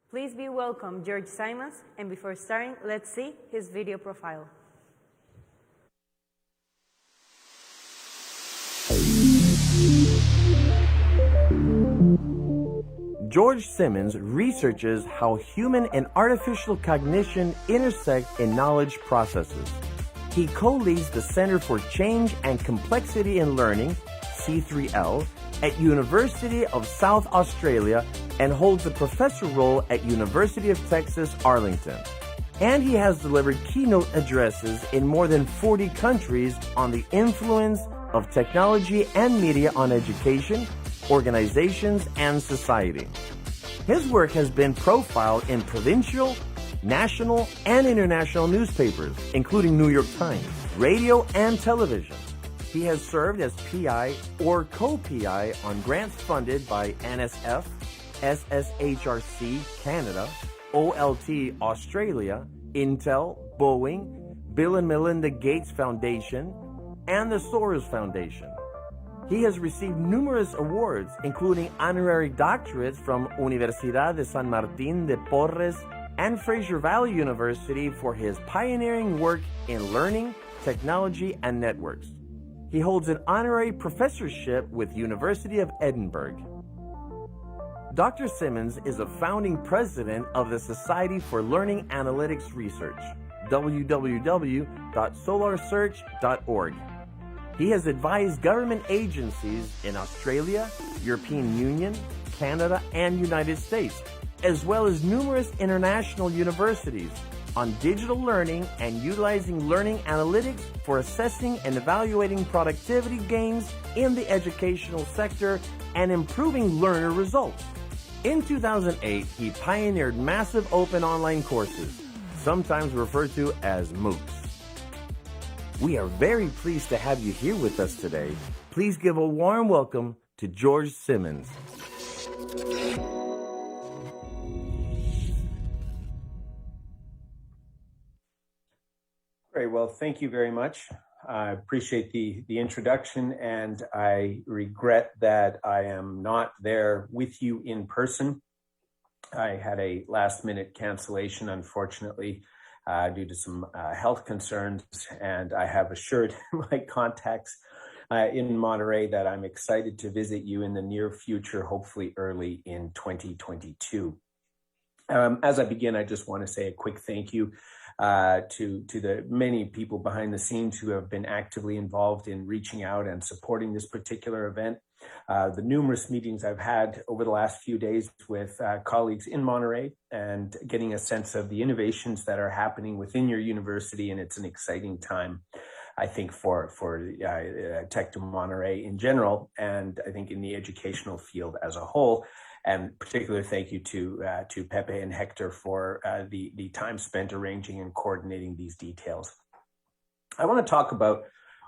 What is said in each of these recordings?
Please be welcome, George Simons, and before starting, let's see his video profile. George Simons researches how human and artificial cognition intersect in knowledge processes. He co-leads the Center for Change and Complexity in Learning, C3L, at University of South Australia and holds a professor role at University of Texas, Arlington. And he has delivered keynote addresses in more than 40 countries on the influence of technology and media on education, organizations, and society. His work has been profiled in provincial, national, and international newspapers, including New York Times, radio, and television. He has served as PI or co-PI on grants funded by NSF, SSHRC Canada, OLT Australia, Intel, Boeing, Bill and Melinda Gates Foundation, and the Soros Foundation. He has received numerous awards, including honorary doctorates from Universidad de San Martín de Porres and Fraser Valley University for his pioneering work in learning, technology, and networks. He holds an honorary professorship with University of Edinburgh. Dr. Simons is a founding president of the Society for Learning Analytics Research, www.solarsearch.org. He has advised government agencies in Australia, European Union, Canada, and United States, as well as numerous international universities on digital learning and utilizing learning analytics for assessing and evaluating productivity gains in the educational sector and improving learner results. In 2008, he pioneered massive open online courses, sometimes referred to as MOOCs. We are very pleased to have you here with us today. Please give a warm welcome to George Simons. Great. Well, thank you very much. I appreciate the introduction, and I regret that I am not there with you in person. I had a last-minute cancellation, unfortunately, due to some health concerns, and I have assured my contacts in Monterrey that I'm excited to visit you in the near future, hopefully early in 2022. As I begin, I just want to say a quick thank you to the many people behind the scenes who have been actively involved in reaching out and supporting this particular event. The numerous meetings I've had over the last few days with colleagues in Monterrey and getting a sense of the innovations that are happening within your university, and it's an exciting time, I think, for Tech de Monterrey in general, and I think in the educational field as a whole. And particular thank you to Pepe and Hector for the time spent arranging and coordinating these details. I want to talk about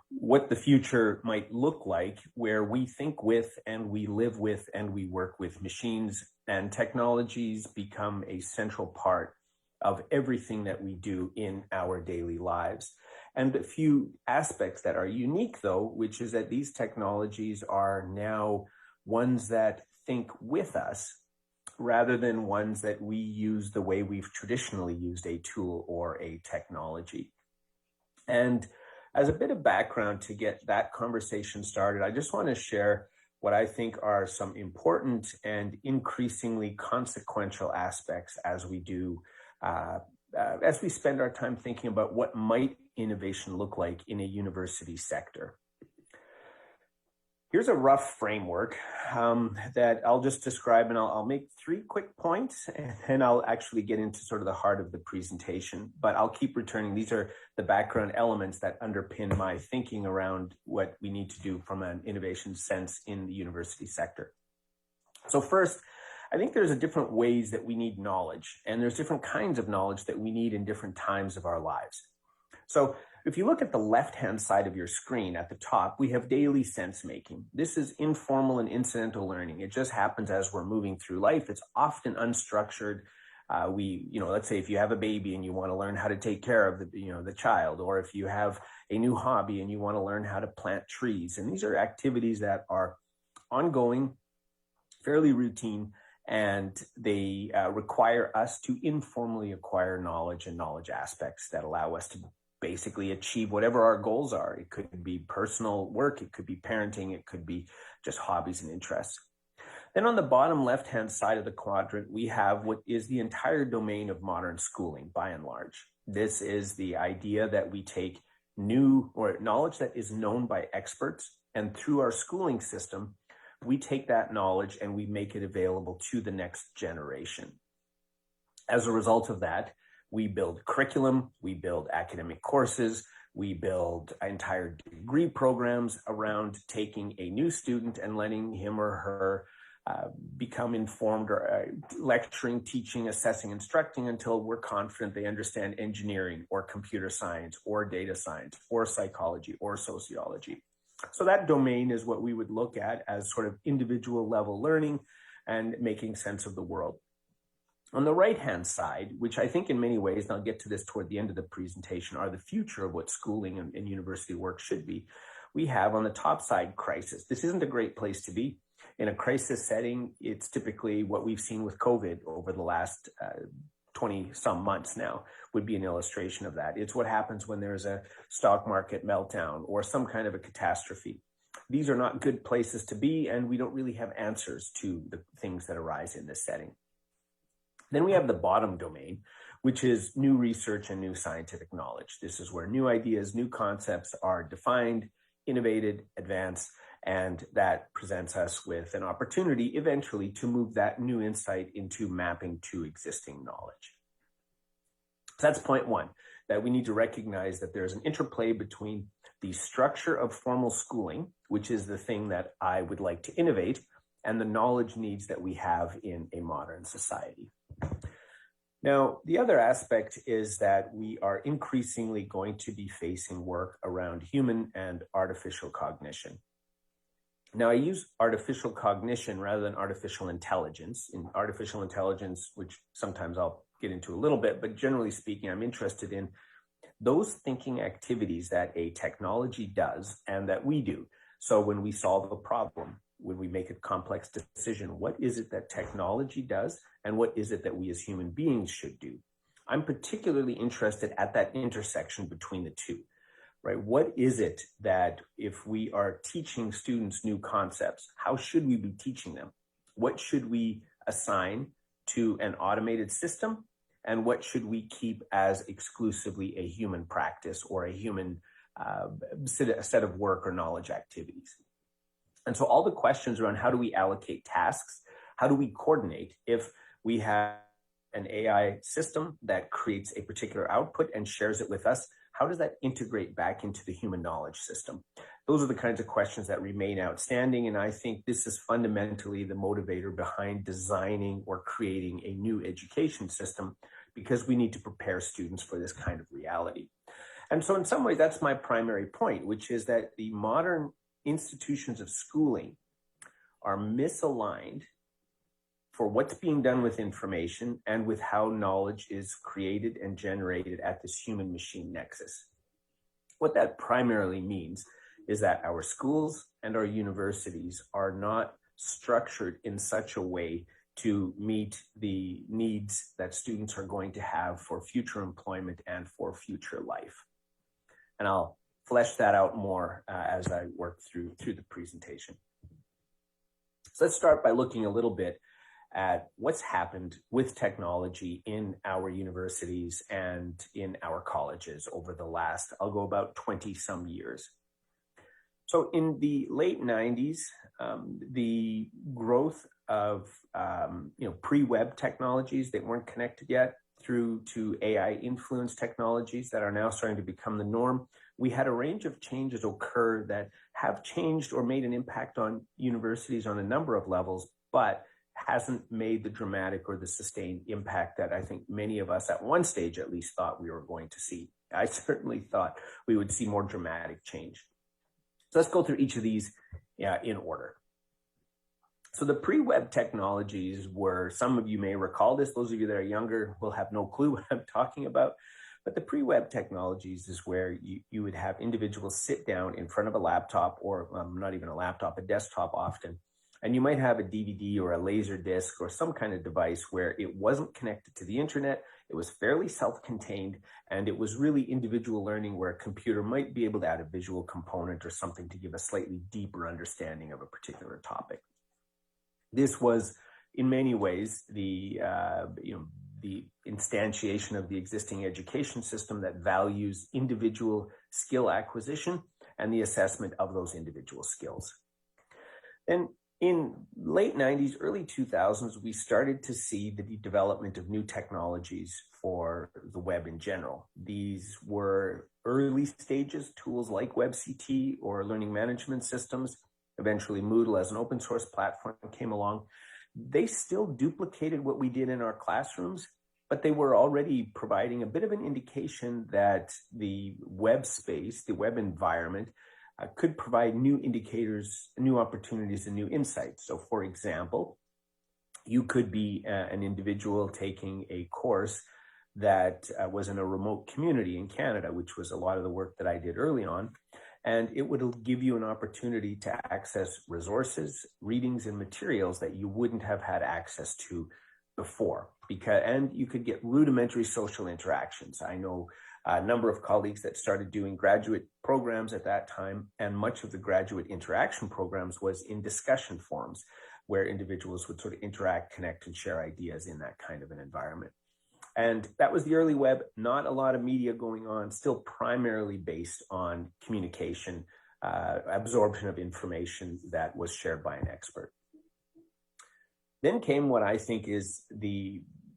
what the future might look like, where we think with and we live with and we work with machines, and technologies become a central part of everything that we do in our daily lives. And a few aspects that are unique, though, which is that these technologies are now ones that think with us rather than ones that we use the way we've traditionally used a tool or a technology. And as a bit of background to get that conversation started, I just want to share what I think are some important and increasingly consequential aspects as we do, as we spend our time thinking about what might innovation look like in a university sector. Here's a rough framework that I'll just describe, and I'll make 3 quick points, and then I'll actually get into sort of the heart of the presentation. But I'll keep returning. These are the background elements that underpin my thinking around what we need to do from an innovation sense in the university sector. So first, I think there's different ways that we need knowledge, and there's different kinds of knowledge that we need in different times of our lives. So if you look at the left-hand side of your screen at the top, we have daily sense making. This is informal and incidental learning. It just happens as we're moving through life. It's often unstructured. Let's say if you have a baby and you want to learn how to take care of the child, or if you have a new hobby and you want to learn how to plant trees. And these are activities that are ongoing, fairly routine, And they require us to informally acquire knowledge and knowledge aspects that allow us to basically achieve whatever our goals are. It could be personal work, it could be parenting, it could be just hobbies and interests. Then on the bottom left-hand side of the quadrant, we have what is the entire domain of modern schooling, by and large. This is the idea that we take new or knowledge that is known by experts, and through our schooling system, we take that knowledge and we make it available to the next generation. As a result of that, we build curriculum, we build academic courses, we build entire degree programs around taking a new student and letting him or her become informed or lecturing, teaching, assessing, instructing until we're confident they understand engineering or computer science or data science or psychology or sociology. So that domain is what we would look at as sort of individual level learning and making sense of the world. On the right-hand side, which I think in many ways, and I'll get to this toward the end of the presentation, are the future of what schooling and university work should be, we have on the top side crisis. This isn't a great place to be. In a crisis setting, it's typically what we've seen with COVID over the last 20-some months now would be an illustration of that. It's what happens when there's a stock market meltdown or some kind of a catastrophe. These are not good places to be, and we don't really have answers to the things that arise in this setting. Then we have the bottom domain, which is new research and new scientific knowledge. This is where new ideas, new concepts are defined, innovated, advanced, and that presents us with an opportunity eventually to move that new insight into mapping to existing knowledge. So that's point one, that we need to recognize that there's an interplay between the structure of formal schooling, which is the thing that I would like to innovate, and the knowledge needs that we have in a modern society. Now, the other aspect is that we are increasingly going to be facing work around human and artificial cognition. Now, I use artificial cognition rather than artificial intelligence. In artificial intelligence, which sometimes I'll get into a little bit, but generally speaking, I'm interested in those thinking activities that a technology does and that we do. So when we solve a problem, when we make a complex decision, what is it that technology does and what is it that we as human beings should do? I'm particularly interested at that intersection between the two. Right? What is it that if we are teaching students new concepts, how should we be teaching them? What should we assign to an automated system? And what should we keep as exclusively a human practice or a human set of work or knowledge activities? And so all the questions around how do we allocate tasks? How do we coordinate if we have an AI system that creates a particular output and shares it with us? How does that integrate back into the human knowledge system? Those are the kinds of questions that remain outstanding. And I think this is fundamentally the motivator behind designing or creating a new education system, because we need to prepare students for this kind of reality. And so in some ways, that's my primary point, which is that the modern institutions of schooling are misaligned for what's being done with information and with how knowledge is created and generated at this human-machine nexus. What that primarily means is that our schools and our universities are not structured in such a way to meet the needs that students are going to have for future employment and for future life. And I'll flesh that out more as I work through the presentation. So let's start by looking a little bit at what's happened with technology in our universities and in our colleges over the last, I'll go about 20 some years. So in the late 90s, the growth of pre-web technologies that weren't connected yet through to AI influenced technologies that are now starting to become the norm, we had a range of changes occur that have changed or made an impact on universities on a number of levels, but hasn't made the dramatic or the sustained impact that I think many of us at one stage at least thought we were going to see. I certainly thought we would see more dramatic change. So let's go through each of these in order. So the pre-web technologies were, some of you may recall this, those of you that are younger will have no clue what I'm talking about, but the pre-web technologies is where you would have individuals sit down in front of a laptop or not even a laptop, a desktop often, And you might have a DVD or a laser disc or some kind of device where it wasn't connected to the internet. It was fairly self-contained, and it was really individual learning where a computer might be able to add a visual component or something to give a slightly deeper understanding of a particular topic. This was, in many ways, the instantiation of the existing education system that values individual skill acquisition and the assessment of those individual skills. Then in late 90s, early 2000s, we started to see the development of new technologies for the web in general. These were early stages, tools like WebCT or learning management systems. Eventually, Moodle as an open source platform came along. They still duplicated what we did in our classrooms, but they were already providing a bit of an indication that the web space, the web environment, could provide new indicators, new opportunities, and new insights. So for example, you could be an individual taking a course that was in a remote community in Canada, which was a lot of the work that I did early on. And it would give you an opportunity to access resources, readings, and materials that you wouldn't have had access to before. And you could get rudimentary social interactions. I know a number of colleagues that started doing graduate programs at that time, and much of the graduate interaction programs was in discussion forums where individuals would sort of interact, connect, and share ideas in that kind of an environment. And that was the early web, not a lot of media going on, still primarily based on communication, absorption of information that was shared by an expert. Then came what I think is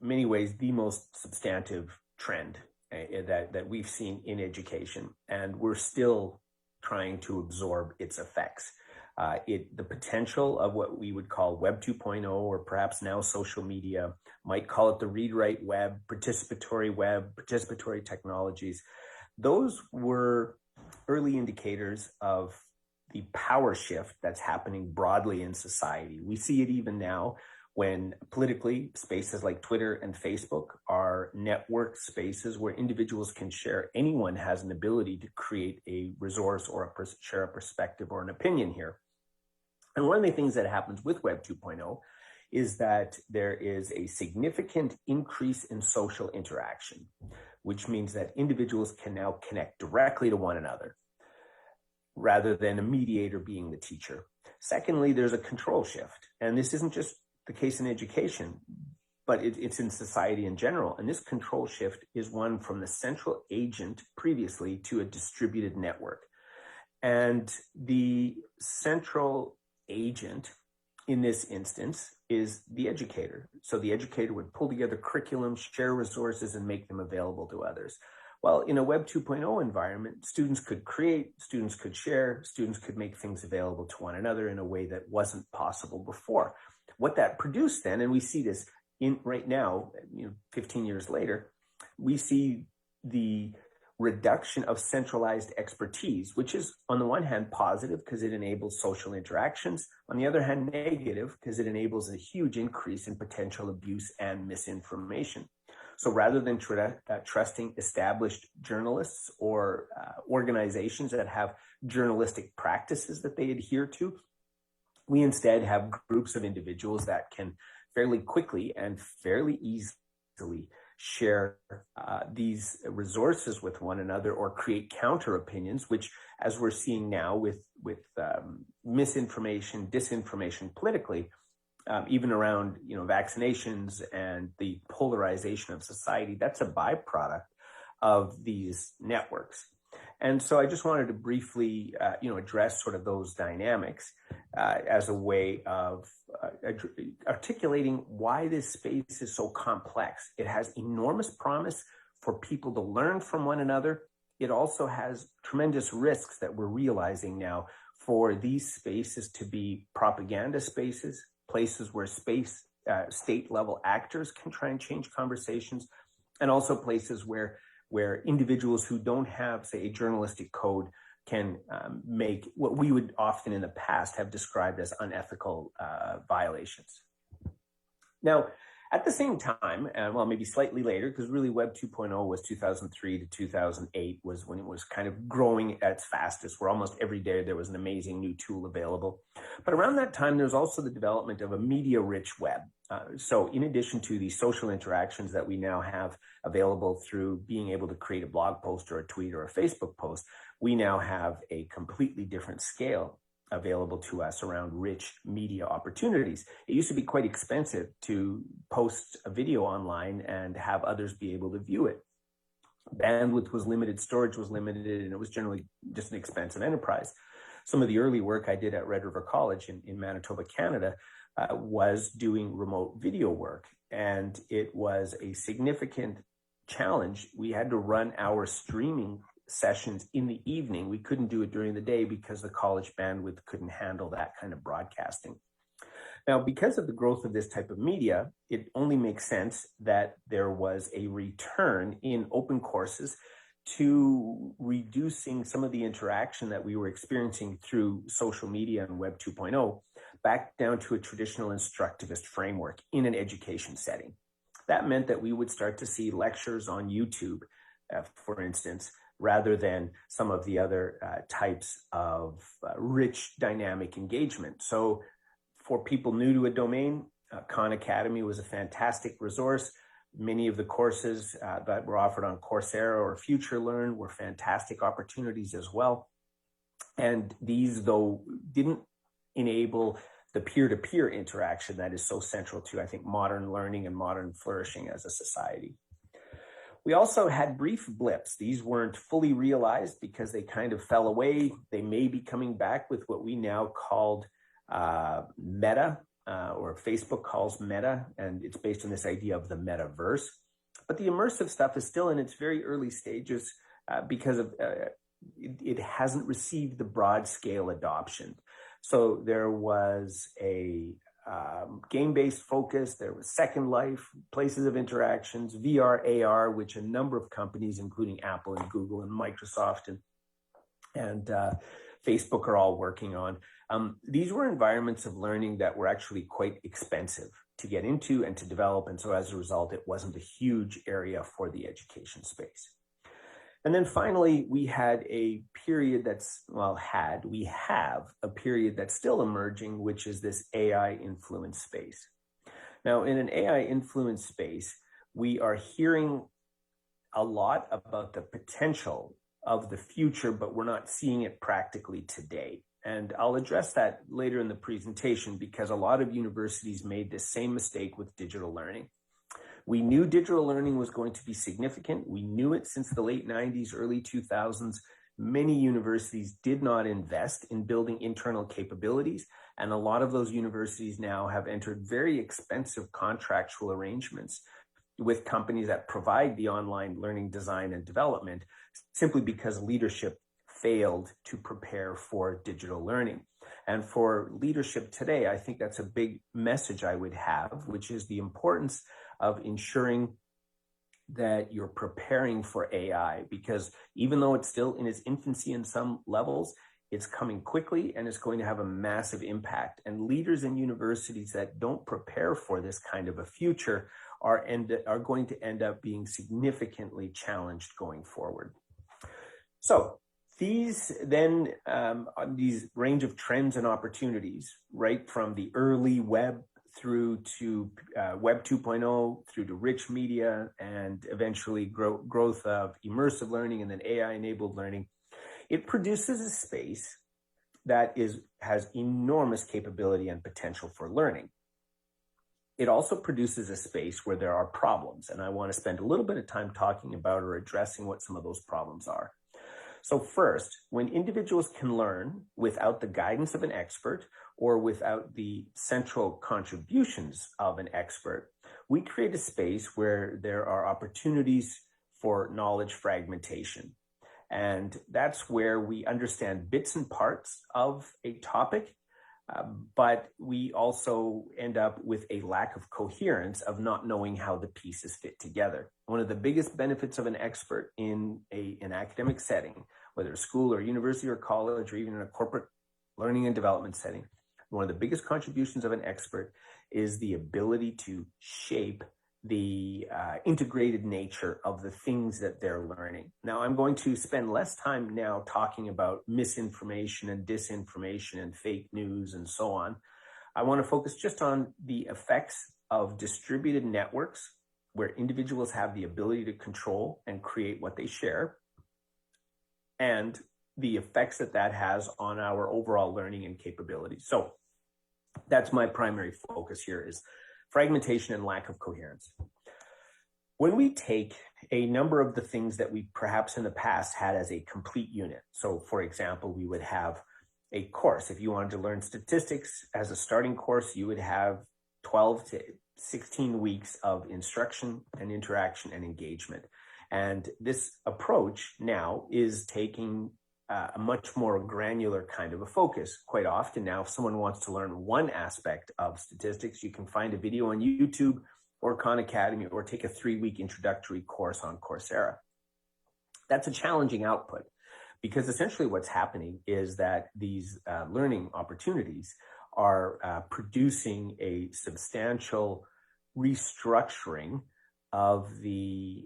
many ways the most substantive trend that we've seen in education, and we're still trying to absorb its effects. The potential of what we would call Web 2.0, or perhaps now social media, might call it the read-write web, participatory technologies. Those were early indicators of the power shift that's happening broadly in society. We see it even now when politically spaces like Twitter and Facebook are network spaces where individuals can share. Anyone has an ability to create a resource or share a perspective or an opinion here. And one of the things that happens with Web 2.0 is that there is a significant increase in social interaction, which means that individuals can now connect directly to one another rather than a mediator being the teacher. Secondly, there's a control shift. And this isn't just the case in education, but it's in society in general. And this control shift is one from the central agent previously to a distributed network. And the central agent in this instance is the educator. So the educator would pull together curriculum, share resources, and make them available to others. Well, in a Web 2.0 environment, students could create, students could share, students could make things available to one another in a way that wasn't possible before. What that produced then, and we see this right now, 15 years later, we see the reduction of centralized expertise, which is on the one hand positive because it enables social interactions, on the other hand negative because it enables a huge increase in potential abuse and misinformation. So rather than trusting established journalists or organizations that have journalistic practices that they adhere to, we instead have groups of individuals that can fairly quickly and fairly easily share these resources with one another or create counter opinions, which, as we're seeing now with misinformation, disinformation politically, even around vaccinations and the polarization of society, that's a byproduct of these networks. And so I just wanted to briefly address sort of those dynamics as a way of articulating why this space is so complex. It has enormous promise for people to learn from one another. It also has tremendous risks that we're realizing now for these spaces to be propaganda spaces, places where state level actors can try and change conversations, and also places where individuals who don't have, say, a journalistic code can make what we would often in the past have described as unethical violations. Now, At the same time, and well, maybe slightly later, because really Web 2.0 was 2003 to 2008 was when it was kind of growing at its fastest, where almost every day there was an amazing new tool available. But around that time, there's also the development of a media-rich web. So in addition to the social interactions that we now have available through being able to create a blog post or a tweet or a Facebook post, we now have a completely different scale available to us around rich media opportunities. It used to be quite expensive to post a video online and have others be able to view it. Bandwidth was limited, storage was limited, and it was generally just an expensive enterprise. Some of the early work I did at Red River College in Manitoba, Canada, was doing remote video work, and it was a significant challenge. We had to run our streaming sessions in the evening. We couldn't do it during the day because the college bandwidth couldn't handle that kind of broadcasting. Now, because of the growth of this type of media, it only makes sense that there was a return in open courses to reducing some of the interaction that we were experiencing through social media and Web 2.0 back down to a traditional instructivist framework in an education setting. That meant that we would start to see lectures on YouTube, for instance, rather than some of the other types of rich dynamic engagement. So for people new to a domain, Khan Academy was a fantastic resource. Many of the courses that were offered on Coursera or FutureLearn were fantastic opportunities as well. And these, though, didn't enable the peer-to-peer interaction that is so central to, I think, modern learning and modern flourishing as a society. We also had brief blips. These weren't fully realized because they kind of fell away. They may be coming back with what we now called meta, or Facebook calls meta, and it's based on this idea of the metaverse. But the immersive stuff is still in its very early stages because of it hasn't received the broad scale adoption. So there was a game-based focus, there was Second Life, places of interactions, VR, AR, which a number of companies, including Apple and Google and Microsoft and Facebook are all working on. These were environments of learning that were actually quite expensive to get into and to develop. And so as a result, it wasn't a huge area for the education space. And then finally, we had a period we have a period that's still emerging, which is this AI influence space. Now, in an AI influence space, we are hearing a lot about the potential of the future, but we're not seeing it practically today. And I'll address that later in the presentation because a lot of universities made the same mistake with digital learning. We knew digital learning was going to be significant. We knew it since the late 90s, early 2000s. Many universities did not invest in building internal capabilities. And a lot of those universities now have entered very expensive contractual arrangements with companies that provide the online learning design and development simply because leadership failed to prepare for digital learning. And for leadership today, I think that's a big message I would have, which is the importance of ensuring that you're preparing for AI, because even though it's still in its infancy in some levels, it's coming quickly and it's going to have a massive impact. And leaders in universities that don't prepare for this kind of a future are going to end up being significantly challenged going forward. So these range of trends and opportunities, right from the early web through to Web 2.0, through to rich media, and eventually growth of immersive learning and then AI-enabled learning, it produces a space that has enormous capability and potential for learning. It also produces a space where there are problems, and I want to spend a little bit of time talking about or addressing what some of those problems are. So first, when individuals can learn without the guidance of an expert or without the central contributions of an expert, we create a space where there are opportunities for knowledge fragmentation. And that's where we understand bits and parts of a topic, but we also end up with a lack of coherence of not knowing how the pieces fit together. One of the biggest benefits of an expert in an academic setting, whether a school or university or college or even in a corporate learning and development setting, one of the biggest contributions of an expert is the ability to shape the integrated nature of the things that they're learning. Now, I'm going to spend less time now talking about misinformation and disinformation and fake news and so on. I want to focus just on the effects of distributed networks where individuals have the ability to control and create what they share, and the effects that that has on our overall learning and capabilities. So that's my primary focus here, is fragmentation and lack of coherence. When we take a number of the things that we perhaps in the past had as a complete unit, so for example, we would have a course. If you wanted to learn statistics as a starting course, you would have 12 to 16 weeks of instruction and interaction and engagement. And this approach now is taking a much more granular kind of a focus. Quite often now, if someone wants to learn one aspect of statistics, you can find a video on YouTube or Khan Academy, or take a 3-week introductory course on Coursera. That's a challenging output, because essentially what's happening is that these learning opportunities are producing a substantial restructuring of the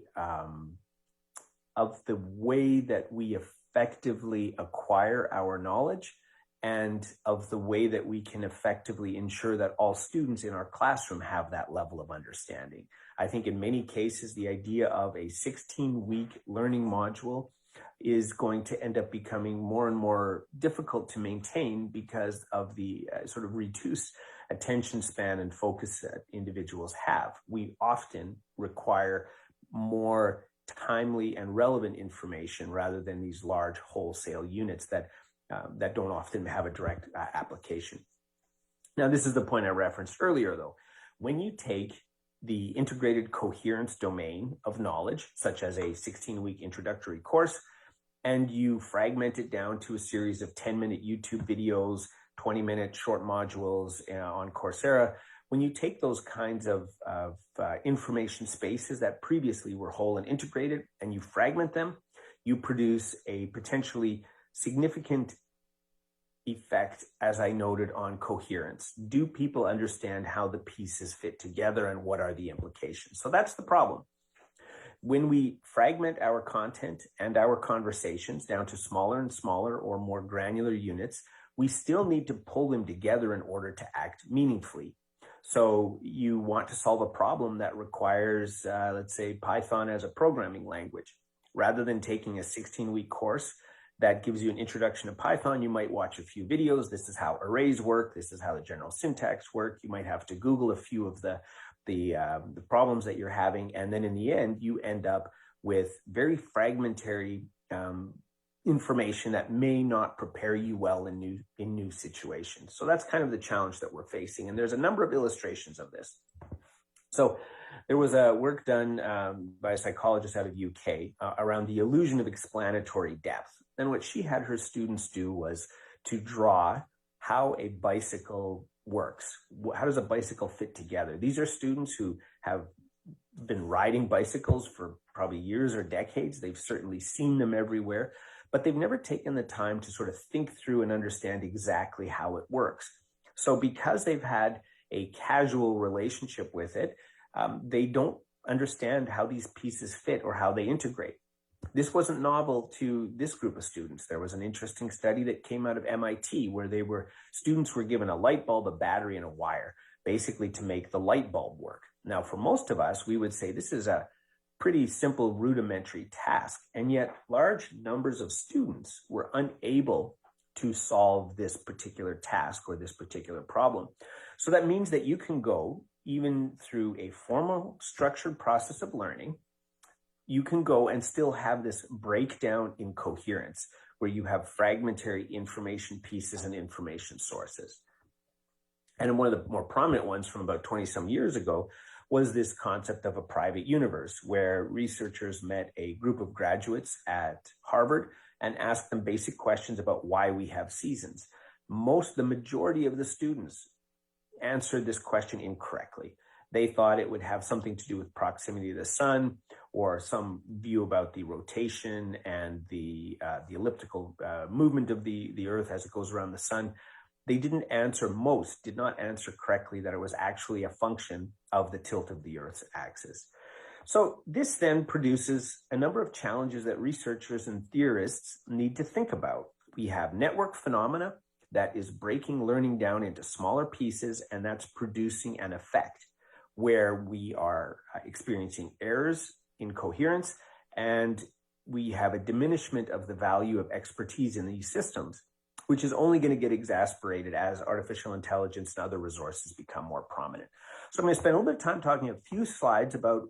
way that we effectively acquire our knowledge, and of the way that we can effectively ensure that all students in our classroom have that level of understanding. I think in many cases, the idea of a 16-week learning module is going to end up becoming more and more difficult to maintain because of the sort of reduced attention span and focus that individuals have. We often require more timely and relevant information rather than these large wholesale units that don't often have a direct application. Now, this is the point I referenced earlier, though. When you take the integrated coherence domain of knowledge, such as a 16-week introductory course, and you fragment it down to a series of 10-minute YouTube videos, 20-minute short modules on Coursera, when you take those kinds of information spaces that previously were whole and integrated, and you fragment them, you produce a potentially significant effect, as I noted, on coherence. Do people understand how the pieces fit together, and what are the implications? So that's the problem. When we fragment our content and our conversations down to smaller and smaller or more granular units, we still need to pull them together in order to act meaningfully. So you want to solve a problem that requires, let's say, Python as a programming language. Rather than taking a 16-week course that gives you an introduction to Python, you might watch a few videos. This is how arrays work. This is how the general syntax work. You might have to Google a few of the problems that you're having. And then in the end, you end up with very fragmentary information that may not prepare you well in new situations. So that's kind of the challenge that we're facing. And there's a number of illustrations of this. So there was a work done by a psychologist out of UK around the illusion of explanatory depth. And what she had her students do was to draw how a bicycle works. How does a bicycle fit together? These are students who have been riding bicycles for probably years or decades. They've certainly seen them everywhere, but they've never taken the time to sort of think through and understand exactly how it works. So because they've had a casual relationship with it, they don't understand how these pieces fit or how they integrate. This wasn't novel to this group of students. There was an interesting study that came out of MIT where students were given a light bulb, a battery, and a wire, basically to make the light bulb work. Now, for most of us, we would say this is a pretty simple rudimentary task, and yet large numbers of students were unable to solve this particular task or this particular problem. So that means that you can go, even through a formal structured process of learning, you can go and still have this breakdown in coherence where you have fragmentary information pieces and information sources. And one of the more prominent ones from about 20 some years ago was this concept of a private universe, where researchers met a group of graduates at Harvard and asked them basic questions about why we have seasons. The majority of the students answered this question incorrectly. They thought it would have something to do with proximity to the sun, or some view about the rotation and the elliptical movement of the earth as it goes around the sun. most did not answer correctly that it was actually a function of the tilt of the Earth's axis. So this then produces a number of challenges that researchers and theorists need to think about. We have network phenomena that is breaking learning down into smaller pieces, and that's producing an effect where we are experiencing errors in coherence, and we have a diminishment of the value of expertise in these systems, which is only going to get exacerbated as artificial intelligence and other resources become more prominent. So I'm going to spend a little bit of time talking a few slides about,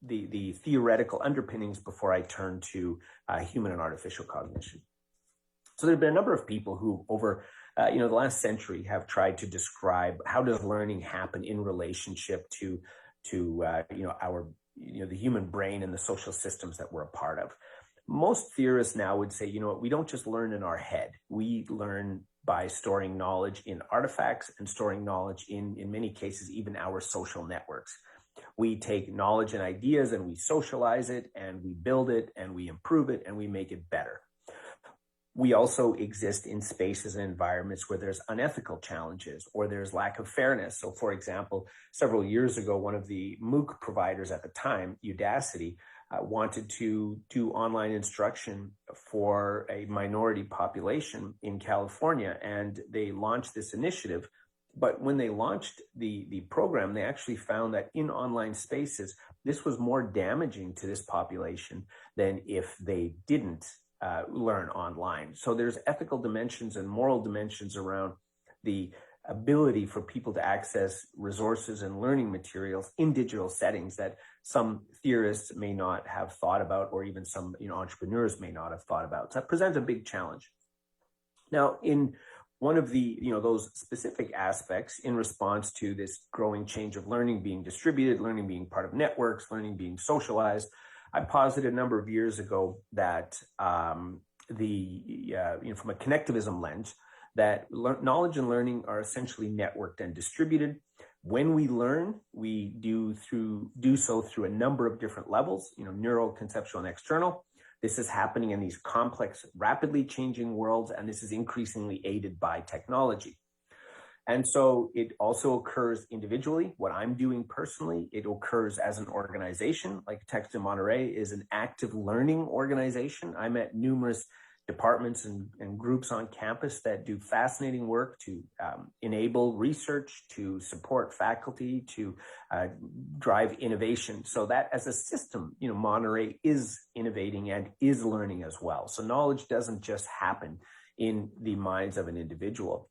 the theoretical underpinnings before I turn to human and artificial cognition. So there have been a number of people who over the last century have tried to describe how does learning happen in relationship to the human brain and the social systems that we're a part of. Most theorists now would say, we don't just learn in our head. We learn by storing knowledge in artifacts and storing knowledge in many cases, even our social networks. We take knowledge and ideas and we socialize it and we build it and we improve it and we make it better. We also exist in spaces and environments where there's unethical challenges or there's lack of fairness. So for example, several years ago, one of the MOOC providers at the time, Udacity, wanted to do online instruction for a minority population in California. And they launched this initiative. But when they launched the program, they actually found that in online spaces, this was more damaging to this population than if they didn't learn online. So there's ethical dimensions and moral dimensions around the ability for people to access resources and learning materials in digital settings that some theorists may not have thought about, or even some entrepreneurs may not have thought about. So that presents a big challenge. Now, in one of the those specific aspects in response to this growing change of learning being distributed, learning being part of networks, learning being socialized, I posited a number of years ago that from a connectivism lens, that knowledge and learning are essentially networked and distributed. When we learn, we do so through a number of different levels, neural, conceptual, and external. This is happening in these complex, rapidly changing worlds, and this is increasingly aided by technology. And so it also occurs individually, what I'm doing personally. It occurs as an organization, like Text in Monterrey is an active learning organization. I'm at numerous departments and groups on campus that do fascinating work to enable research, to support faculty, to drive innovation. So that as a system, Monterrey is innovating and is learning as well. So knowledge doesn't just happen in the minds of an individual.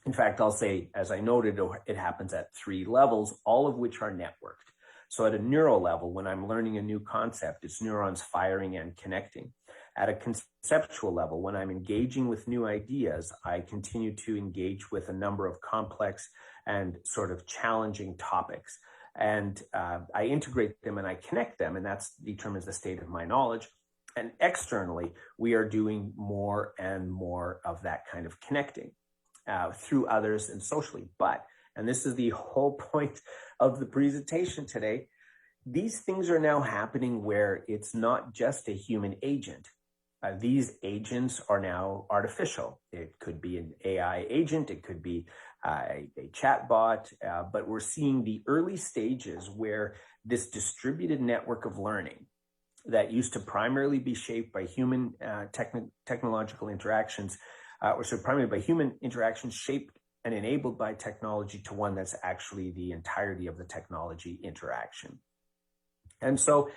In fact, I'll say, as I noted, it happens at 3 levels, all of which are networked. So at a neural level, when I'm learning a new concept, it's neurons firing and connecting. At a conceptual level, when I'm engaging with new ideas, I continue to engage with a number of complex and sort of challenging topics. And I integrate them and I connect them, and that determines the state of my knowledge. And externally, we are doing more and more of that kind of connecting through others and socially. But, and this is the whole point of the presentation today, these things are now happening where it's not just a human agent. These agents are now artificial. It could be an AI agent, it could be a chat bot, but we're seeing the early stages where this distributed network of learning that used to primarily be shaped by human technological interactions, primarily by human interactions shaped and enabled by technology, to one that's actually the entirety of the technology interaction. And so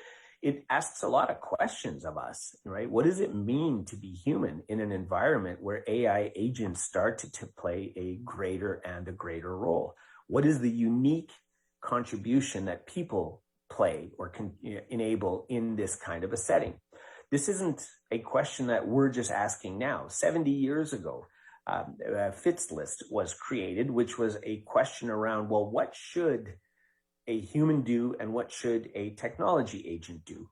it asks a lot of questions of us, right? What does it mean to be human in an environment where AI agents start to play a greater and a greater role? What is the unique contribution that people play or can enable in this kind of a setting? This isn't a question that we're just asking now. 70 years ago, Fitts list was created, which was a question around, well, what should a human do and what should a technology agent do?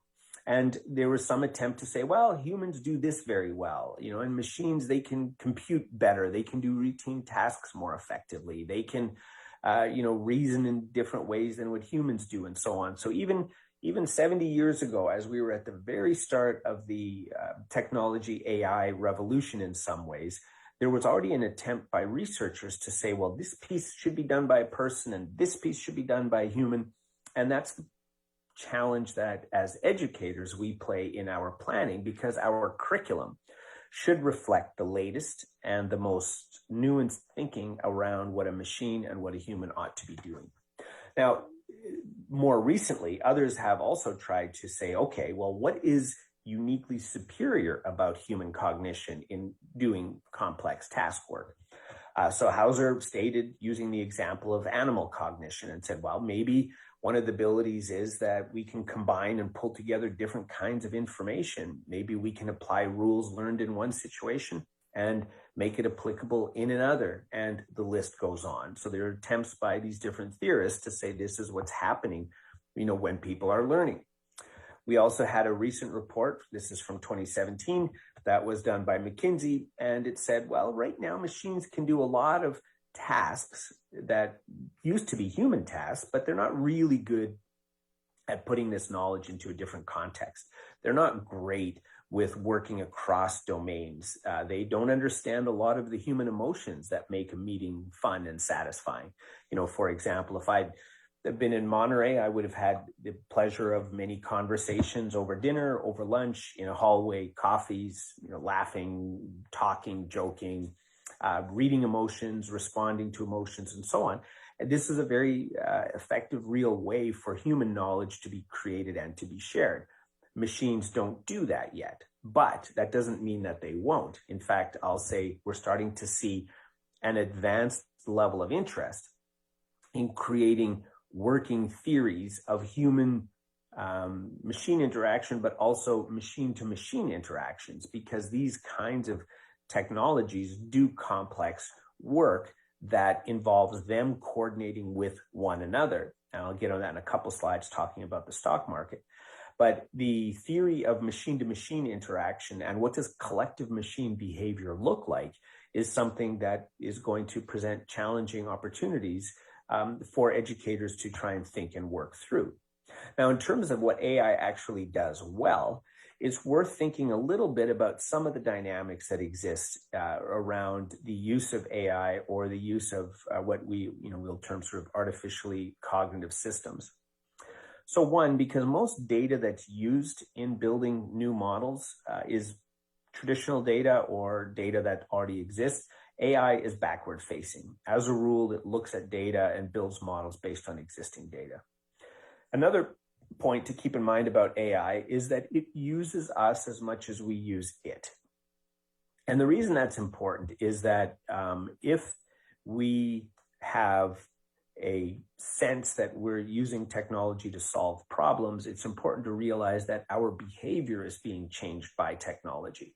And there was some attempt to say, well, humans do this very well, and machines, they can compute better, they can do routine tasks more effectively, they can, reason in different ways than what humans do, and so on. So even 70 years ago, as we were at the very start of the technology AI revolution in some ways, there was already an attempt by researchers to say, well, this piece should be done by a person and this piece should be done by a human. And that's the challenge that as educators we play in our planning, because our curriculum should reflect the latest and the most nuanced thinking around what a machine and what a human ought to be doing. Now, more recently, others have also tried to say, okay, well, what is uniquely superior about human cognition in doing complex task work? So Hauser stated, using the example of animal cognition, and said, well, maybe one of the abilities is that we can combine and pull together different kinds of information. Maybe we can apply rules learned in one situation and make it applicable in another, and the list goes on. So there are attempts by these different theorists to say this is what's happening, when people are learning. We also had a recent report, this is from 2017, that was done by McKinsey, and it said, well, right now machines can do a lot of tasks that used to be human tasks, but they're not really good at putting this knowledge into a different context. They're not great with working across domains. They don't understand a lot of the human emotions that make a meeting fun and satisfying. For example, if I'd been in Monterrey, I would have had the pleasure of many conversations over dinner, over lunch, in a hallway, coffees, laughing, talking, joking, reading emotions, responding to emotions, and so on. And this is a very effective, real way for human knowledge to be created and to be shared. Machines don't do that yet, but that doesn't mean that they won't. In fact, I'll say we're starting to see an advanced level of interest in creating working theories of human machine interaction, but also machine-to-machine interactions, because these kinds of technologies do complex work that involves them coordinating with one another. And I'll get on that in a couple slides talking about the stock market. But the theory of machine-to-machine interaction and what does collective machine behavior look like is something that is going to present challenging opportunities for educators to try and think and work through. Now, in terms of what AI actually does well, it's worth thinking a little bit about some of the dynamics that exist around the use of AI or the use of what we'll term sort of artificially cognitive systems. So one, because most data that's used in building new models is traditional data or data that already exists, AI is backward facing. As a rule, it looks at data and builds models based on existing data. Another point to keep in mind about AI is that it uses us as much as we use it. And the reason that's important is that if we have a sense that we're using technology to solve problems, it's important to realize that our behavior is being changed by technology.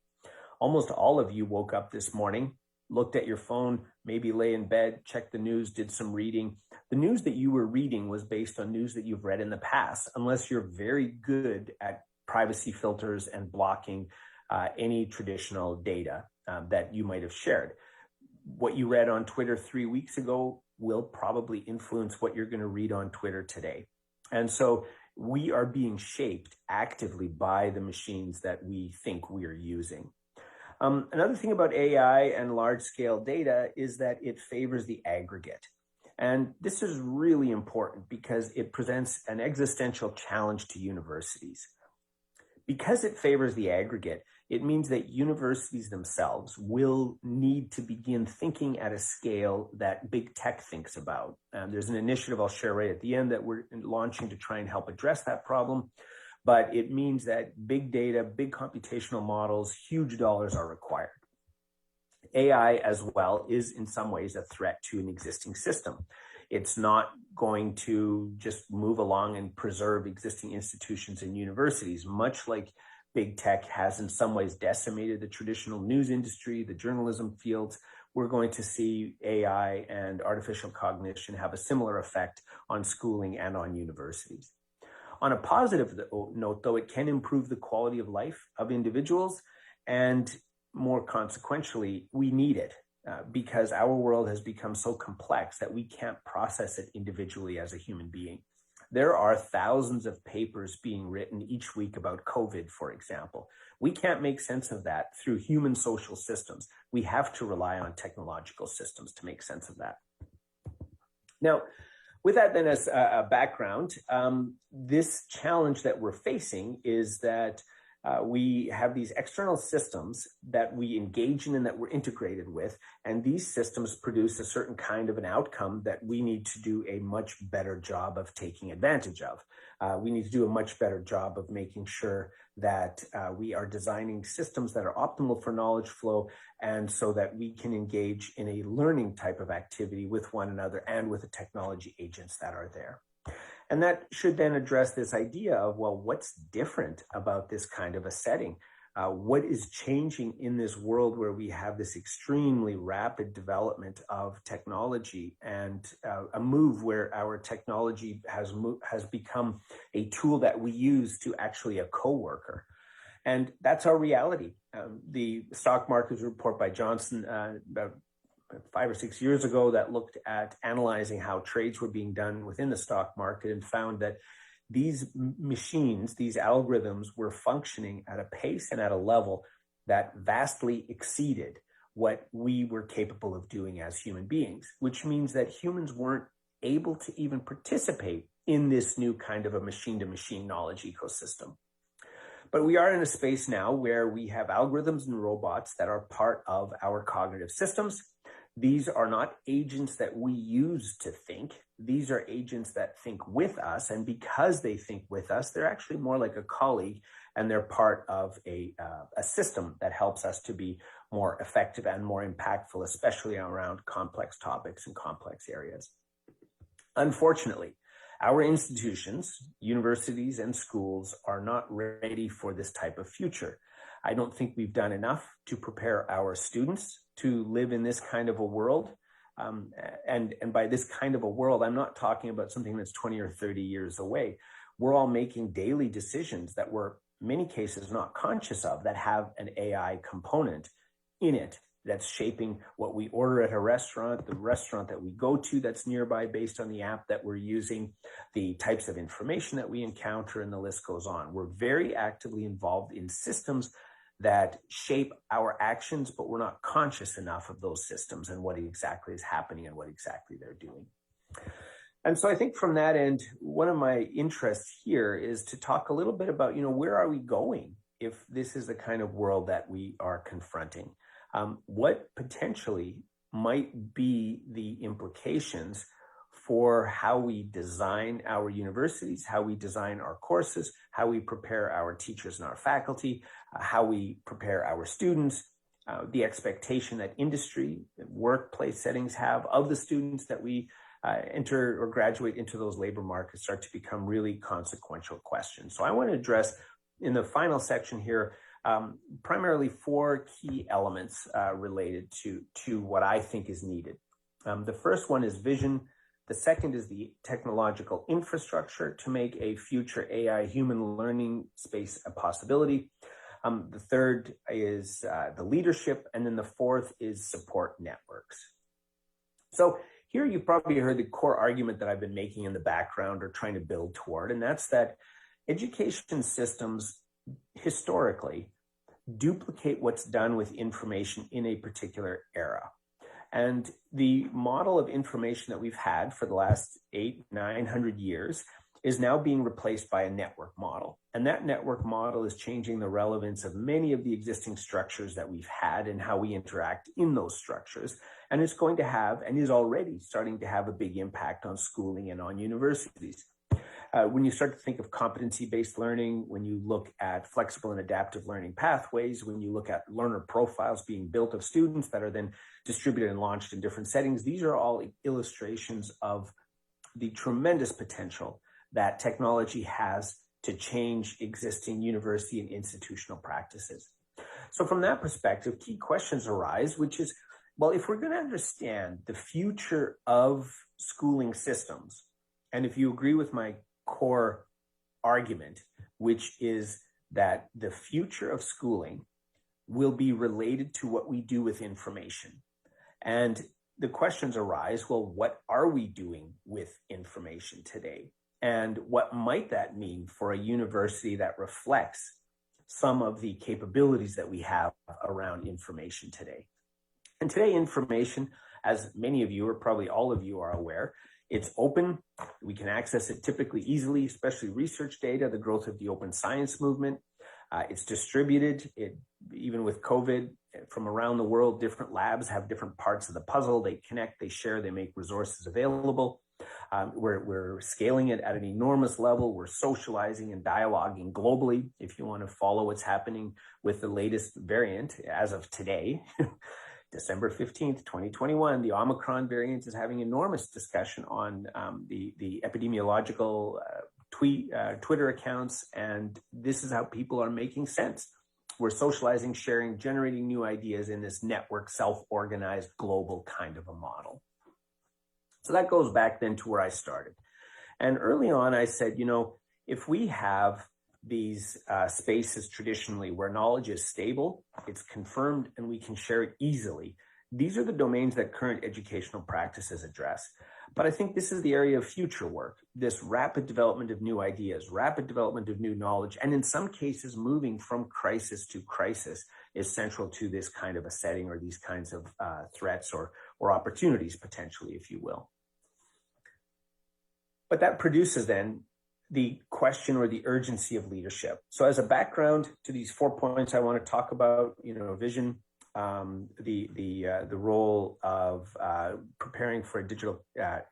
Almost all of you woke up this morning, looked at your phone, maybe lay in bed, checked the news, did some reading. The news that you were reading was based on news that you've read in the past, unless you're very good at privacy filters and blocking any traditional data that you might have shared. What you read on Twitter 3 weeks ago will probably influence what you're going to read on Twitter today. And so we are being shaped actively by the machines that we think we are using. Another thing about AI and large-scale data is that it favors the aggregate. And this is really important because it presents an existential challenge to universities. Because it favors the aggregate, it means that universities themselves will need to begin thinking at a scale that big tech thinks about. There's an initiative I'll share right at the end that we're launching to try and help address that problem. But it means that big data, big computational models, huge dollars are required. AI as well is in some ways a threat to an existing system. It's not going to just move along and preserve existing institutions and universities, much like big tech has in some ways decimated the traditional news industry, the journalism fields. We're going to see AI and artificial cognition have a similar effect on schooling and on universities. On a positive note, though, it can improve the quality of life of individuals, and more consequentially, we need it because our world has become so complex that we can't process it individually as a human being. There are thousands of papers being written each week about COVID, for example. We can't make sense of that through human social systems. We have to rely on technological systems to make sense of that. Now, with that then as a background, this challenge that we're facing is that we have these external systems that we engage in and that we're integrated with, and these systems produce a certain kind of an outcome that we need to do a much better job of taking advantage of. We need to do a much better job of making sure that we are designing systems that are optimal for knowledge flow, and so that we can engage in a learning type of activity with one another and with the technology agents that are there. And that should then address this idea of, well, what's different about this kind of a setting? What is changing in this world where we have this extremely rapid development of technology and a move where our technology has become a tool that we use to actually a coworker? And that's our reality. The stock market report by Johnson about 5 or 6 years ago that looked at analyzing how trades were being done within the stock market and found that these machines, these algorithms, were functioning at a pace and at a level that vastly exceeded what we were capable of doing as human beings, which means that humans weren't able to even participate in this new kind of a machine-to-machine knowledge ecosystem. But we are in a space now where we have algorithms and robots that are part of our cognitive systems. These are not agents that we use to think. These are agents that think with us. And because they think with us, they're actually more like a colleague, and they're part of a system that helps us to be more effective and more impactful, especially around complex topics and complex areas. Unfortunately, our institutions, universities and schools are not ready for this type of future. I don't think we've done enough to prepare our students to live in this kind of a world. And by this kind of a world, I'm not talking about something that's 20 or 30 years away. We're all making daily decisions that we're, in many cases, not conscious of, that have an AI component in it that's shaping what we order at a restaurant, the restaurant that we go to that's nearby based on the app that we're using, the types of information that we encounter, and the list goes on. We're very actively involved in systems that shape our actions, but we're not conscious enough of those systems and what exactly is happening and what exactly they're doing. And so I think from that end, one of my interests here is to talk a little bit about, where are we going if this is the kind of world that we are confronting? What potentially might be the implications for how we design our universities, how we design our courses, how we prepare our teachers and our faculty, how we prepare our students, the expectation that industry, workplace settings have of the students that we enter or graduate into those labor markets start to become really consequential questions. So I want to address in the final section here primarily 4 key elements related to what I think is needed. The first one is vision. The second is the technological infrastructure to make a future AI human learning space a possibility. The third is the leadership. And then the fourth is support networks. So here you've probably heard the core argument that I've been making in the background or trying to build toward, and that's that education systems historically duplicate what's done with information in a particular era. And the model of information that we've had for the last 800-900 years is now being replaced by a network model. And that network model is changing the relevance of many of the existing structures that we've had and how we interact in those structures. And it's going to have, and is already starting to have, a big impact on schooling and on universities. When you start to think of competency-based learning, when you look at flexible and adaptive learning pathways, when you look at learner profiles being built of students that are then distributed and launched in different settings, these are all illustrations of the tremendous potential that technology has to change existing university and institutional practices. So from that perspective, key questions arise, which is, well, if we're going to understand the future of schooling systems, and if you agree with my core argument, which is that the future of schooling will be related to what we do with information. And the questions arise, well, what are we doing with information today? And what might that mean for a university that reflects some of the capabilities that we have around information today? And today, information, as many of you, or probably all of you are aware, it's open. We can access it typically easily, especially research data, the growth of the open science movement. It's distributed. Even with COVID, from around the world, different labs have different parts of the puzzle. They connect, they share, they make resources available. We're scaling it at an enormous level. We're socializing and dialoguing globally. If you want to follow what's happening with the latest variant as of today, December 15th, 2021, the Omicron variant is having enormous discussion on the epidemiological Twitter accounts, and this is how people are making sense. We're socializing, sharing, generating new ideas in this network, self-organized, global kind of a model. So that goes back then to where I started. And early on, I said, if we have these spaces traditionally where knowledge is stable, it's confirmed, and we can share it easily, these are the domains that current educational practices address. But I think this is the area of future work, this rapid development of new ideas, rapid development of new knowledge, and in some cases, moving from crisis to crisis is central to this kind of a setting, or these kinds of threats or opportunities, potentially, if you will. But that produces then the question or the urgency of leadership. So as a background to these 4 points, I want to talk about, vision, the role of preparing for a digital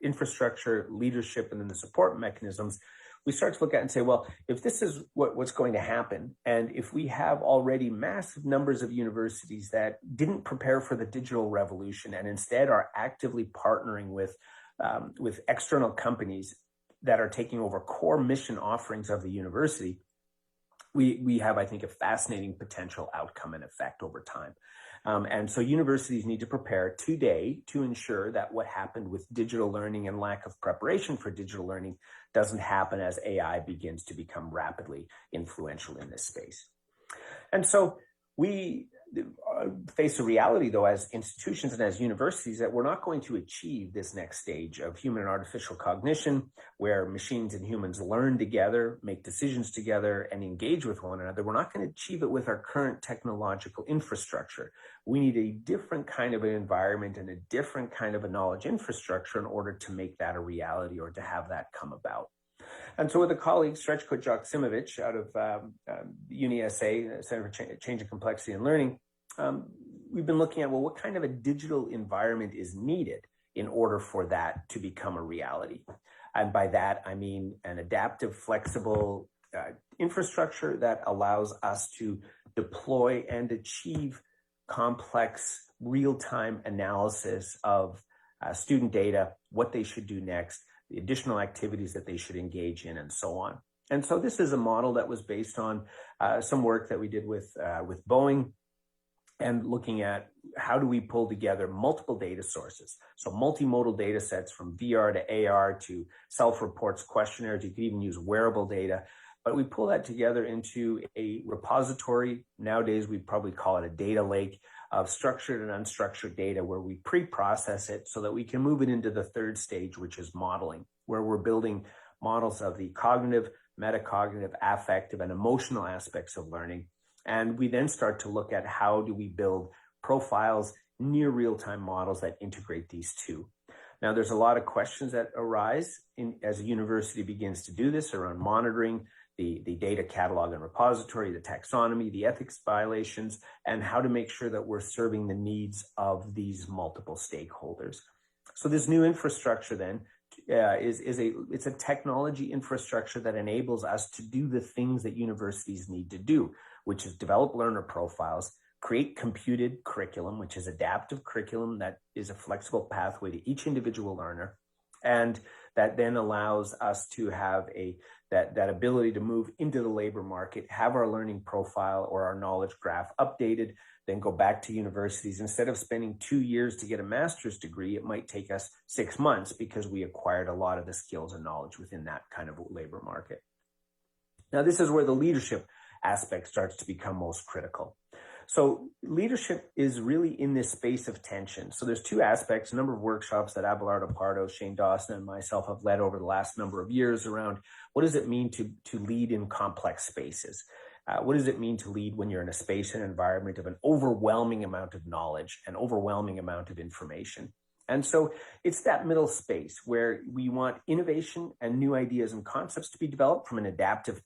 infrastructure, leadership, and then the support mechanisms. We start to look at and say, well, if this is what's going to happen, and if we have already massive numbers of universities that didn't prepare for the digital revolution and instead are actively partnering with external companies that are taking over core mission offerings of the university, we have, I think, a fascinating potential outcome and effect over time. And so universities need to prepare today to ensure that what happened with digital learning and lack of preparation for digital learning doesn't happen as AI begins to become rapidly influential in this space. And so we face a reality, though, as institutions and as universities, that we're not going to achieve this next stage of human and artificial cognition, where machines and humans learn together, make decisions together, and engage with one another. We're not going to achieve it with our current technological infrastructure. We need a different kind of an environment and a different kind of a knowledge infrastructure in order to make that a reality or to have that come about. And so with a colleague, Srećko Joksimović, out of UniSA, Center for Change and Complexity and Learning, we've been looking at, well, what kind of a digital environment is needed in order for that to become a reality? And by that, I mean an adaptive, flexible infrastructure that allows us to deploy and achieve complex real-time analysis of student data, what they should do next, the additional activities that they should engage in, and so on. And so this is a model that was based on some work that we did with Boeing, and looking at how do we pull together multiple data sources. So multimodal data sets from VR to AR to self-reports, questionnaires. You could even use wearable data. But we pull that together into a repository. Nowadays, we probably call it a data lake of structured and unstructured data, where we pre-process it so that we can move it into the third stage, which is modeling, where we're building models of the cognitive, metacognitive, affective, and emotional aspects of learning. And we then start to look at how do we build profiles, near real-time models that integrate these two. Now, there's a lot of questions that arise as a university begins to do this around monitoring the data catalog and repository, the taxonomy, the ethics violations, and how to make sure that we're serving the needs of these multiple stakeholders. So this new infrastructure then it's a technology infrastructure that enables us to do the things that universities need to do, which is develop learner profiles, create computed curriculum, which is adaptive curriculum that is a flexible pathway to each individual learner, and that then allows us to have that ability to move into the labor market, have our learning profile or our knowledge graph updated, then go back to universities. Instead of spending 2 years to get a master's degree, it might take us 6 months because we acquired a lot of the skills and knowledge within that kind of labor market. Now, this is where the leadership aspect starts to become most critical. So leadership is really in this space of tension. So there's two aspects, a number of workshops that Abelardo Pardo, Shane Dawson, and myself have led over the last number of years around what does it mean to lead in complex spaces? What does it mean to lead when you're in a space and environment of an overwhelming amount of knowledge, an overwhelming amount of information? And so it's that middle space where we want innovation and new ideas and concepts to be developed from an adaptive,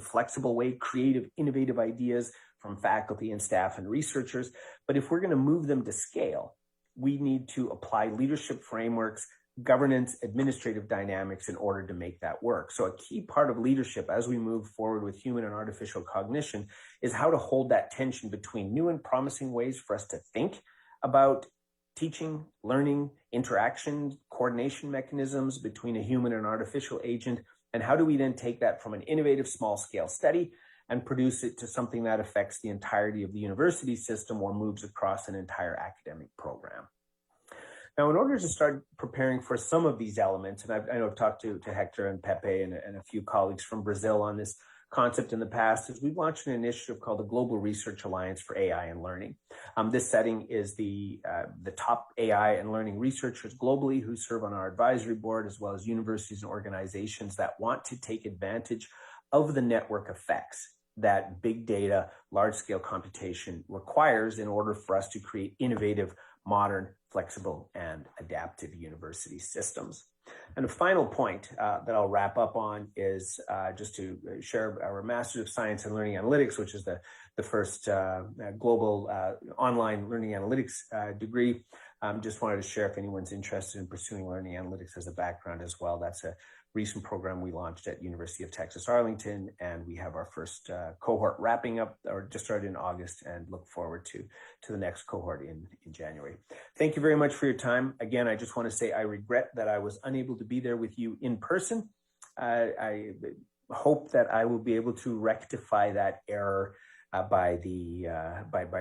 flexible way, creative, innovative ideas from faculty and staff and researchers. But if we're going to move them to scale, we need to apply leadership frameworks, governance, administrative dynamics in order to make that work. So a key part of leadership as we move forward with human and artificial cognition is how to hold that tension between new and promising ways for us to think about teaching, learning, interaction, coordination mechanisms between a human and artificial agent, and how do we then take that from an innovative small-scale study and produce it to something that affects the entirety of the university system or moves across an entire academic program. Now, in order to start preparing for some of these elements, and I know I've talked to Hector and Pepe and a few colleagues from Brazil on this concept in the past, is we've launched an initiative called the Global Research Alliance for AI and Learning. This setting is the top AI and learning researchers globally who serve on our advisory board, as well as universities and organizations that want to take advantage of the network effects that big data, large-scale computation requires in order for us to create innovative, modern, flexible, and adaptive university systems. And a final point that I'll wrap up on is just to share our Master's of Science in Learning Analytics, which is the first global online learning analytics degree. Just wanted to share if anyone's interested in pursuing learning analytics as a background as well. That's a recent program we launched at University of Texas Arlington, and we have our first cohort wrapping up, or just started in August, and look forward to the next cohort in January. Thank you very much for your time. Again, I just want to say I regret that I was unable to be there with you in person. I hope that I will be able to rectify that error by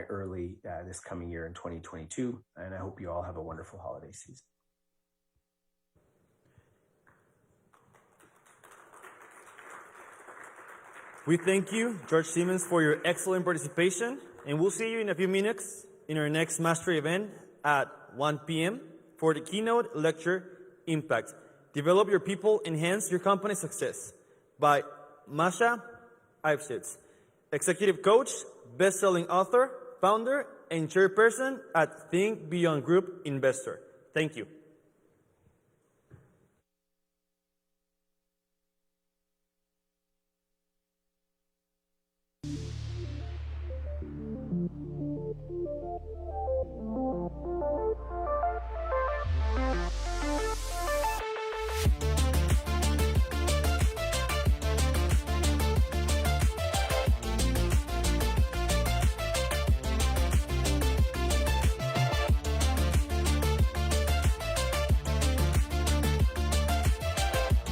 early this coming year in 2022, and I hope you all have a wonderful holiday season. We thank you, George Siemens, for your excellent participation, and we'll see you in a few minutes in our next mastery event at 1 p.m. for the keynote lecture, Impact. Develop your people, enhance your company's success, by Masha Eibschitz, executive coach, best-selling author, founder, and chairperson at Think Beyond Group Investor. Thank you.